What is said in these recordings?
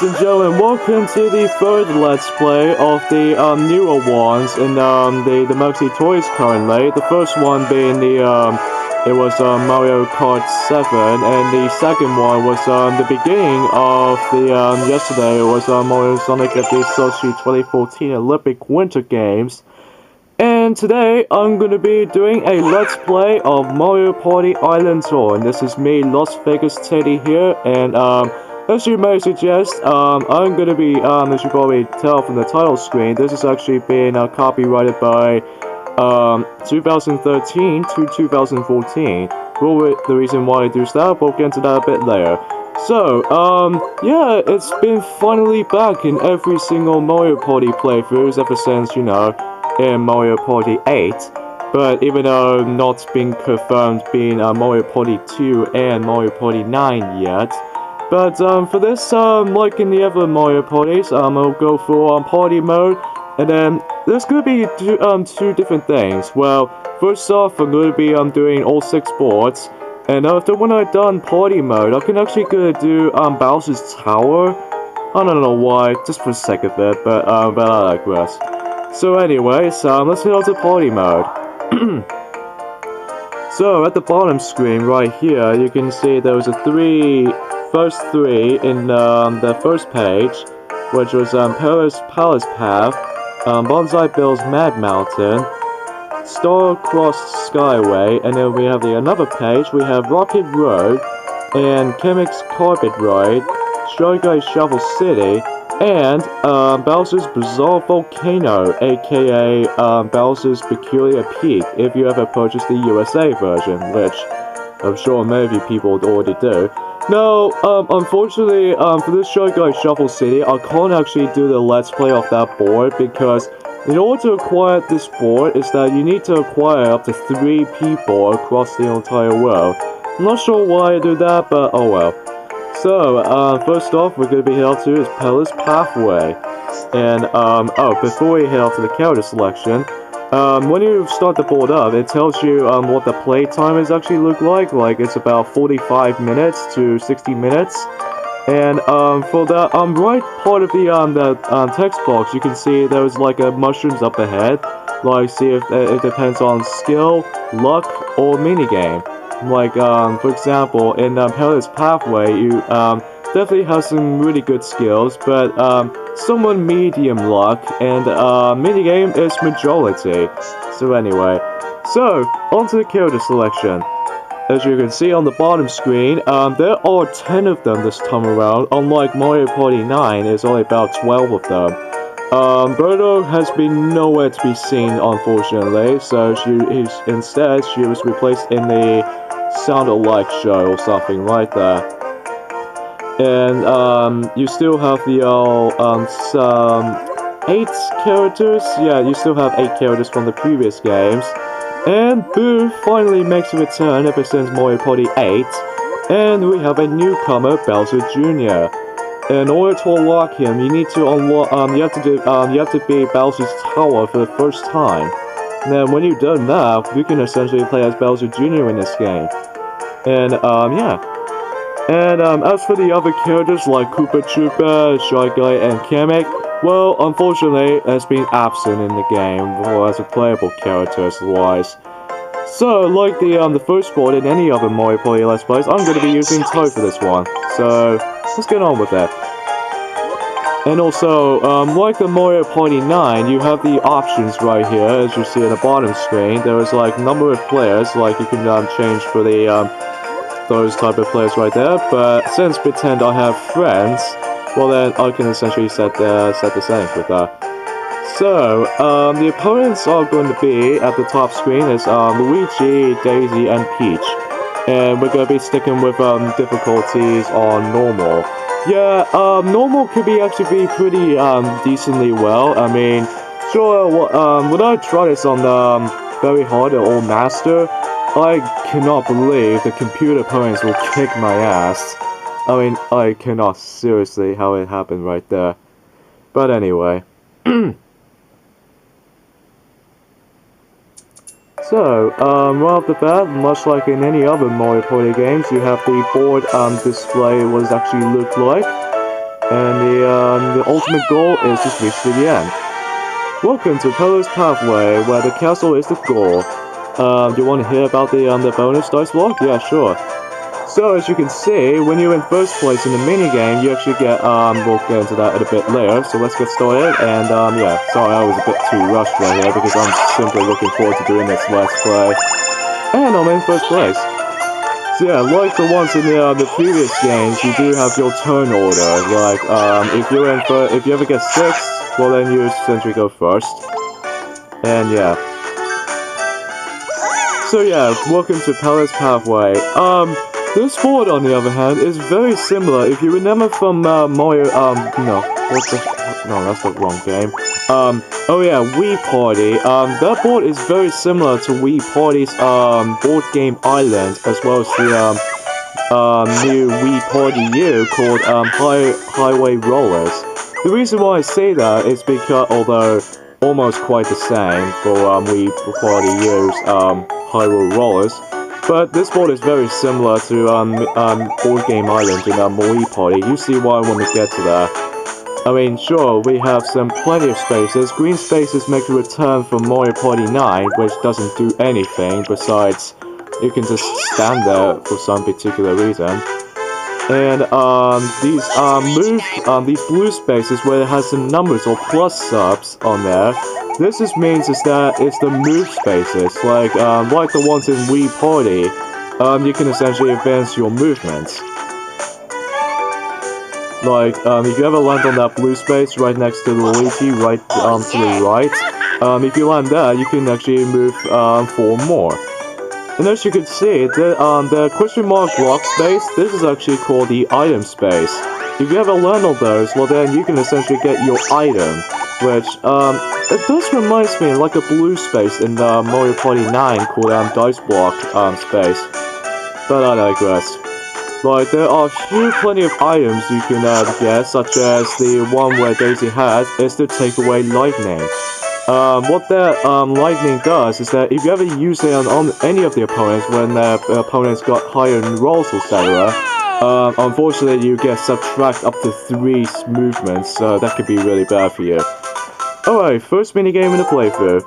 ladies and gentlemen, welcome to the third Let's Play of the newer ones in the Maxi Toys currently. The first one being it was Mario Kart 7, and the second one was the beginning of the yesterday. It was Mario Sonic at the Sochi 2014 Olympic Winter Games. And today, I'm going to be doing a Let's Play of Mario Party Island Tour. And this is me, Las Vegas Teddy here, and as you may suggest, I'm going to be, as you probably tell from the title screen, this is actually being copyrighted by 2013 to 2014. Well, the reason why I do that, we'll get into that a bit later. So, yeah, it's been finally back in every single Mario Party playthroughs ever since, you know, in Mario Party 8. But even though not being confirmed being Mario Party 2 and Mario Party 9 yet. But for this, like in the other Mario Parties, I'll go for party mode, and then there's gonna be two different things. Well, first off, I'm gonna be doing all 6 boards, and after when I've done party mode, I can actually gonna do Bowser's Tower. I don't know why, just for the sake of it, but I like this. So anyways, let's head on to party mode. So at the bottom screen right here, you can see there was first three in the first page, which was Perilous Palace Path, Bonsai Bill's Mad Mountain, Star-Crossed Skyway, and then we have another page, we have Rocket Road, and Chemic's Carpet Ride, Shy Guy Shovel City, and Bowser's Bizarre Volcano, aka Bowser's Peculiar Peak, if you ever purchased the USA version, which I'm sure many of you people already do. No, unfortunately, for this Shy Guy Shuffle City, I can't actually do the Let's Play of that board, because in order to acquire this board, is that you need to acquire up to 3 people across the entire world. I'm not sure why I do that, but oh well. So, first off, we're going to be heading out to is Perilous Pathway. And, before we head out to the character selection, when you start the board up, it tells you what the play time is actually look like it's about 45 minutes to 60 minutes. And for the right part of the text box, you can see there's like a mushrooms up ahead. Like, see if it depends on skill, luck, or minigame. Like, for example, in Perilous Pathway, you definitely have some really good skills, but somewhat medium luck, and minigame is majority. So anyway, so onto the character selection. As you can see on the bottom screen, there are 10 of them this time around. Unlike Mario Party 9, there's only about 12 of them. Birdo has been nowhere to be seen, unfortunately, so instead she was replaced in the Sound Alike show or something right there. And you still have the some 8 characters. Yeah, you still have 8 characters from the previous games. And Boo finally makes a return ever since Mario Party 8. And we have a newcomer, Bowser Jr. In order to unlock him, you need to unlock you have to beat Bowser's Tower for the first time. And then when you've done that, you can essentially play as Bowser Jr. in this game. And yeah. And as for the other characters like Koopa Troopa, Shy Guy, and Kamek, well, unfortunately, has been absent in the game, well, as a playable characters-wise. So, like the first board in any other Mario Party Let's Plays, I'm going to be using Toad for this one. So, let's get on with that. And also, like the Mario Party 9, you have the options right here, as you see at the bottom screen. There is like number of players, like you can change for the those type of players right there. But since pretend I have friends, well then I can essentially set the settings with that. So, the opponents are going to be at the top screen is Luigi, Daisy, and Peach. And we're going to be sticking with difficulties on normal. Yeah, normal could actually be pretty decently well. I mean, sure, when I try this on very hard or master, I cannot believe the computer opponents will kick my ass. I mean, I cannot seriously how it happened right there. But anyway. So, right off the bat, much like in any other Mario Party games, you have the board display what it actually looked like. And the ultimate goal is to reach to the end. Welcome to Perilous Pathway, where the castle is the goal. Do you want to hear about the bonus dice block? Yeah, sure. So as you can see, when you're in first place in the minigame, you actually get, we'll get into that a bit later, so let's get started, and, yeah, sorry I was a bit too rushed right here, because I'm simply looking forward to doing this Let's Play, and I'm in first place. So yeah, like the ones in the previous games, you do have your turn order, like, if you ever get 6th, well then you essentially go first, and yeah. So yeah, welcome to Perilous Pathway. This board, on the other hand, is very similar. If you remember from Mario, no, that's the wrong game. Oh yeah, Wii Party. That board is very similar to Wii Party's board game Island, as well as the new Wii Party U called Highway Rollers. The reason why I say that is because, although almost quite the same for Wii Party U's Highway Rollers. But this board is very similar to Board Game Island in Wii Party. You see why when we get to that. I mean, sure, we have plenty of spaces. Green spaces make a return from Mario Party 9, which doesn't do anything besides you can just stand there for some particular reason. And these blue spaces where it has some numbers or plus subs on there. This just means is that it's the move spaces, like the ones in Wii Party. You can essentially advance your movements. Like, if you ever land on that blue space right next to Luigi, right to the right, if you land there, you can actually move 4 more. And as you can see, the question mark block space, this is actually called the item space. If you ever land on those, well then you can essentially get your item, which, it does remind me like a blue space in Mario Party 9 called dice block space. But I digress. Like, there are plenty of items you can get, such as the one where Daisy has, is to take away lightning. What that lightning does is that if you ever use it on any of the opponents when the opponents got higher rolls, etc., unfortunately you get subtract up to 3 movements, so that could be really bad for you. Alright, first minigame in the playthrough.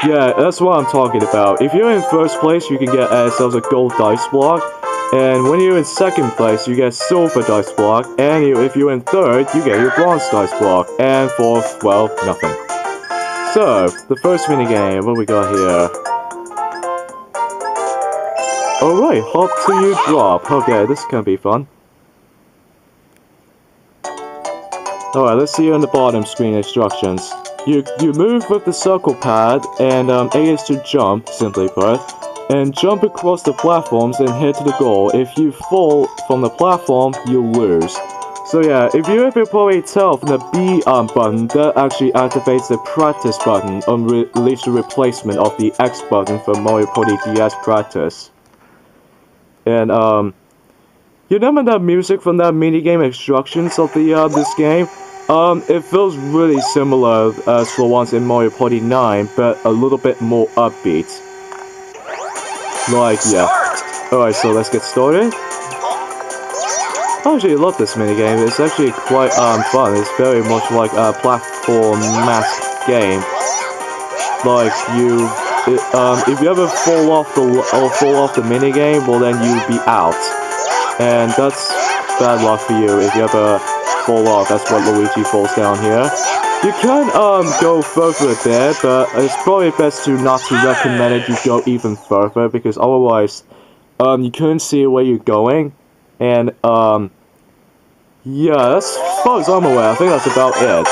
Yeah, that's what I'm talking about. If you're in first place, you can get yourselves a gold dice block. And when you're in second place, you get silver dice block. And if you're in third, you get your bronze dice block. And fourth, well, nothing. So, the first minigame, what we got here? Alright, hop till you drop. Okay, this is gonna be fun. Alright, let's see on the bottom screen instructions. You move with the circle pad, and A is to jump, simply put. And jump across the platforms and head to the goal. If you fall from the platform, you lose. So yeah, if you ever probably tell from the B button, that actually activates the practice button, at least a replacement of the X button for Mario Party DS practice. And you remember that music from that minigame instructions of the this game? It feels really similar as the ones in Mario Party 9, but a little bit more upbeat. Like, yeah. Alright, so let's get started. I actually love this minigame. It's actually quite fun. It's very much like a platform mask game. Like if you ever fall off the minigame, well then you'd be out. And that's bad luck for you if you ever fall off. That's what Luigi falls down here. You can go further there, but it's probably best to not to recommend it you go even further, because otherwise you couldn't see where you're going. And yeah, that's as far as I'm aware. I think that's about it.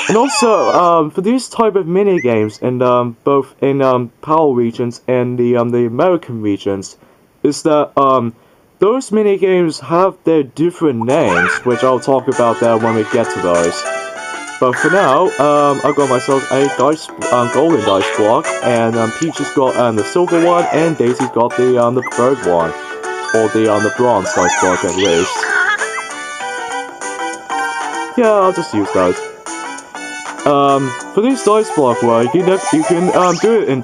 And also, for these type of mini games, and both in PAL regions and the American regions, is that those mini games have their different names, which I'll talk about that when we get to those. But for now, I got myself a golden dice block, and Peach has got the silver one, and Daisy's got the third one, or the bronze dice block at least. Yeah, I'll just use those. For these dice block work, you can do it in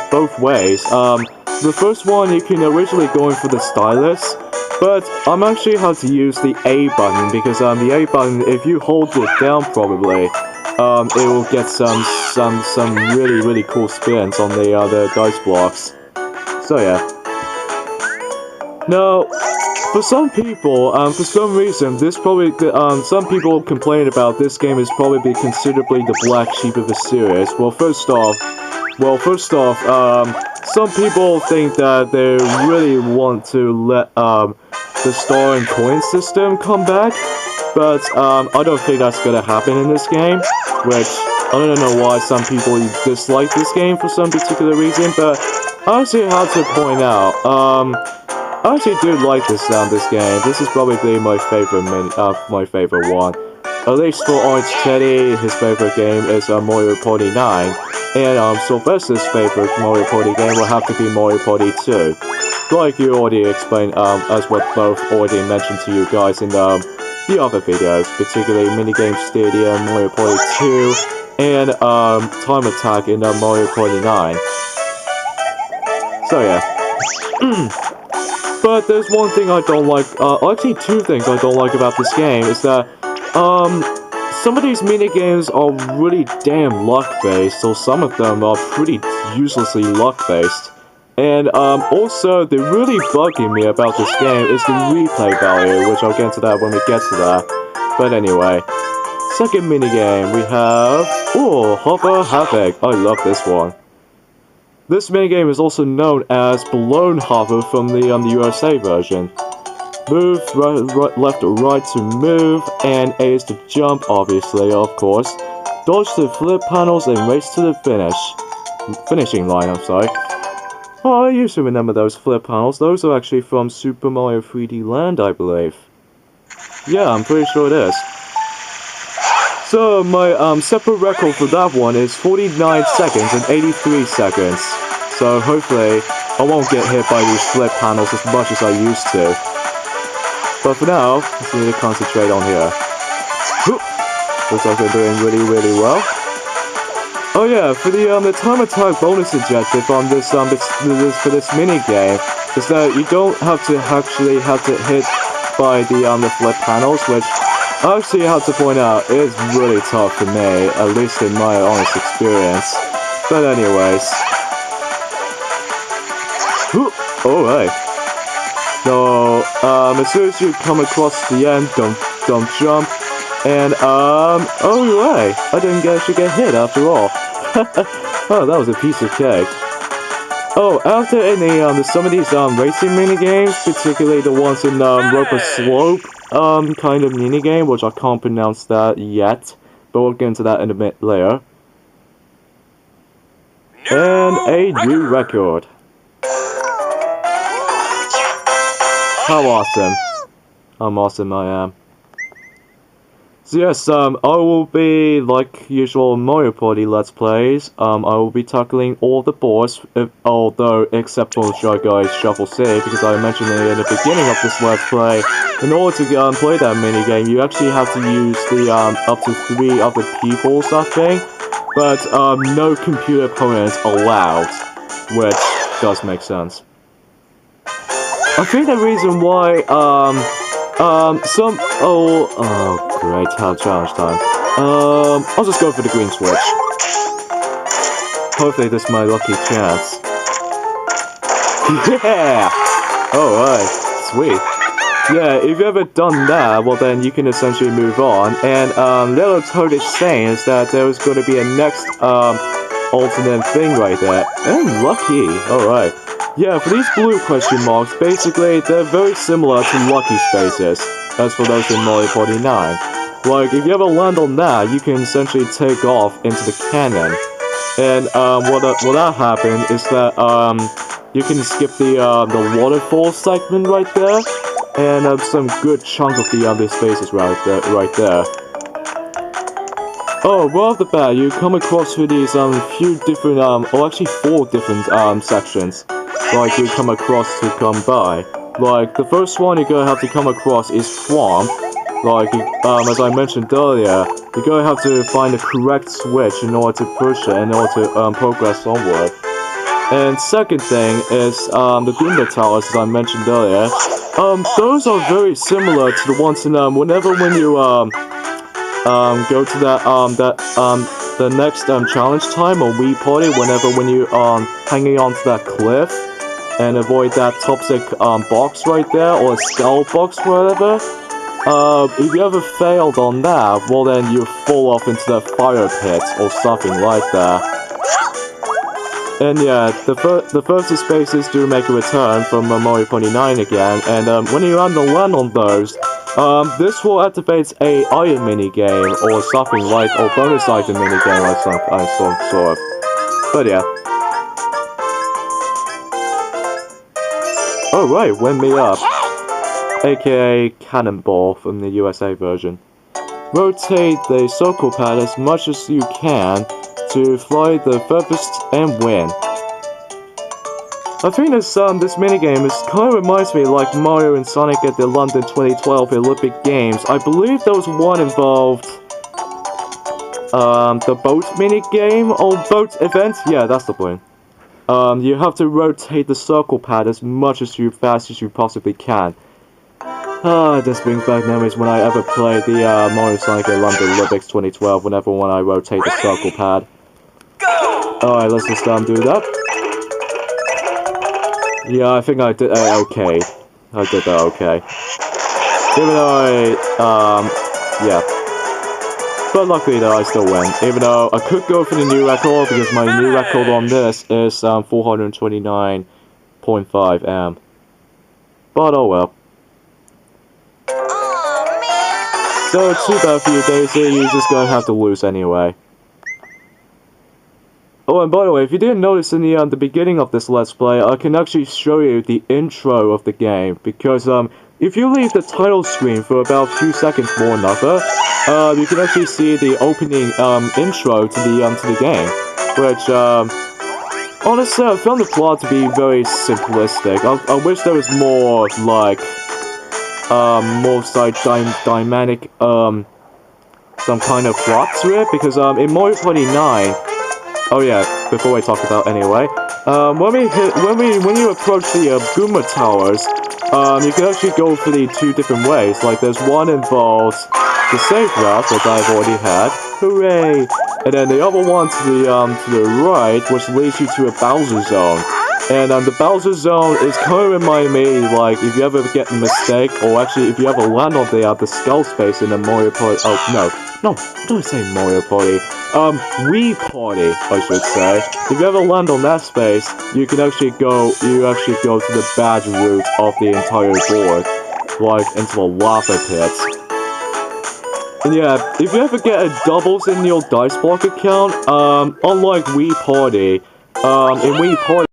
both ways. The first one you can originally go in for the stylus, But I'm actually how to use the A button because the A button, if you hold it down probably, it will get some really cool spins on the dice blocks. So yeah. Now, for some people, for some reason, this probably some people complain about this game is probably considerably the black sheep of the series. Well, first off, some people think that they really want to let the star and coin system come back, but I don't think that's gonna happen in this game. Which I don't know why some people dislike this game for some particular reason, but I actually have to point out, I actually do like this game. This is probably my favorite one. At least for Orange Teddy, his favorite game is Mario Party 9. And Sylvester's favorite Mario Party game will have to be Mario Party 2. Like you already explained, as what both already mentioned to you guys in the other videos, particularly Minigame Stadium, Mario Party 2, and Time Attack in Mario Party 9. So yeah. But there's one thing I don't like, actually two things I don't like about this game, is that, some of these minigames are really damn luck-based, so some of them are pretty uselessly luck-based. And, also, the really bugging me about this game is the replay value, which I'll get into that when we get to that. But anyway, second minigame, we have, Hover Havoc. I love this one. This minigame is also known as Balloon Hover from the USA version. Move left or right to move, and A is to jump, obviously, of course. Dodge the flip panels and race to the finishing line, I'm sorry. Oh, I used to remember those flip panels. Those are actually from Super Mario 3D Land, I believe. Yeah, I'm pretty sure it is. So, my separate record for that one is 49 seconds and 83 seconds. So, hopefully, I won't get hit by these flip panels as much as I used to. But for now, just need to concentrate on here. Looks like they're doing really well. Oh yeah, for the time attack bonus objective on this for this minigame is that you don't actually have to hit by the flip panels, which I actually have to point out is really tough for me, at least in my honest experience. But anyways, alright. So, as soon as you come across the end, don't jump, and, alright, I didn't actually get hit after all. Oh, that was a piece of cake. Oh, after any, some of these, racing minigames, particularly the ones in, Rope a Slope, kind of minigame, which I can't pronounce that yet, but we'll get into that in a bit later. And a new record. How awesome. How awesome I am. So yes, I will be, like usual Mario Party Let's Plays, I will be tackling all the boards, although except for Shy Guys Shuffle City, because I mentioned it in the beginning of this Let's Play, in order to play that minigame, you actually have to use the, up to 3 other people's, I think, but, no computer opponents allowed, which does make sense. I think the reason why, great, challenge time. I'll just go for the green switch. Hopefully this is my lucky chance. Yeah! Alright, sweet. Yeah, if you've ever done that, well then you can essentially move on. And, Little Toad is saying is that there was going to be a next, alternate thing right there. And lucky, alright. Yeah, for these blue question marks, basically, they're very similar to Lucky Spaces, as for those in Mario Party 9. Like, if you ever land on that, you can essentially take off into the cannon. And, what happened is that, you can skip the waterfall segment right there, and, some good chunk of the other spaces right there. Oh, right off the bat, you come across with these, few different, or actually 4 different, sections. Like, you come across to come by. Like, the first one you're gonna have to come across is Swamp. Like, as I mentioned earlier, you're gonna have to find the correct switch in order to push it, in order to, progress onward. And second thing is, the Goomba Towers, as I mentioned earlier. Those are very similar to the ones in, whenever when you, go to the next, challenge time or Wii Party, whenever when you, hanging onto that cliff and avoid that toxic, box right there, or a skull box, whatever. If you ever failed on that, well then you fall off into the fire pit or something like that. And yeah, the first two spaces do make a return from Mario 29 again, and when you land on those, this will activate a item minigame or something like, or bonus item minigame or some sort. But yeah. Oh right, Wind Me Up, aka Cannonball from the USA version. Rotate the circle pad as much as you can to fly the furthest and win. I think this minigame kind of reminds me like Mario and Sonic at the London 2012 Olympic Games. I believe there was one involved the boat minigame or boat event. Yeah, that's the point. You have to rotate the circle pad as fast as you possibly can. This brings back memories when I ever played the Mario Sonic at London Olympics 2012. When I rotate the circle pad. Alright, let's just do that. Yeah, I think I did okay. I did that okay. Even though yeah. But luckily though, I still win. Even though I could go for the new record, because my new record on this is 429.5 M. But oh well. So too bad for you, Daisy, you're just gonna have to lose anyway. Oh, and by the way, if you didn't notice in the beginning of this Let's Play, I can actually show you the intro of the game, because, if you leave the title screen for about 2 seconds more another, you can actually see the opening, intro to the game, which, honestly, I found the plot to be very simplistic. I wish there was more, like, more, like, dynamic, some kind of plot to it, because, in Mario 29, oh yeah, before I talk about anyway, when you approach the Goomba Towers, you can actually go for the 2 different ways. Like there's one involves the safe route, which I've already had, hooray! And then the other one to the right, which leads you to a Bowser Zone. And the Bowser Zone is kind of reminding me, like, if you ever get a mistake, or actually if you ever land on the skull space in the Mario Party, oh no, don't say Mario Party, Wii Party, I should say. If you ever land on that space, you actually go to the bad route of the entire board, like into a lava pit. And yeah, if you ever get a doubles in your dice block account, unlike Wii Party, in Wii Party,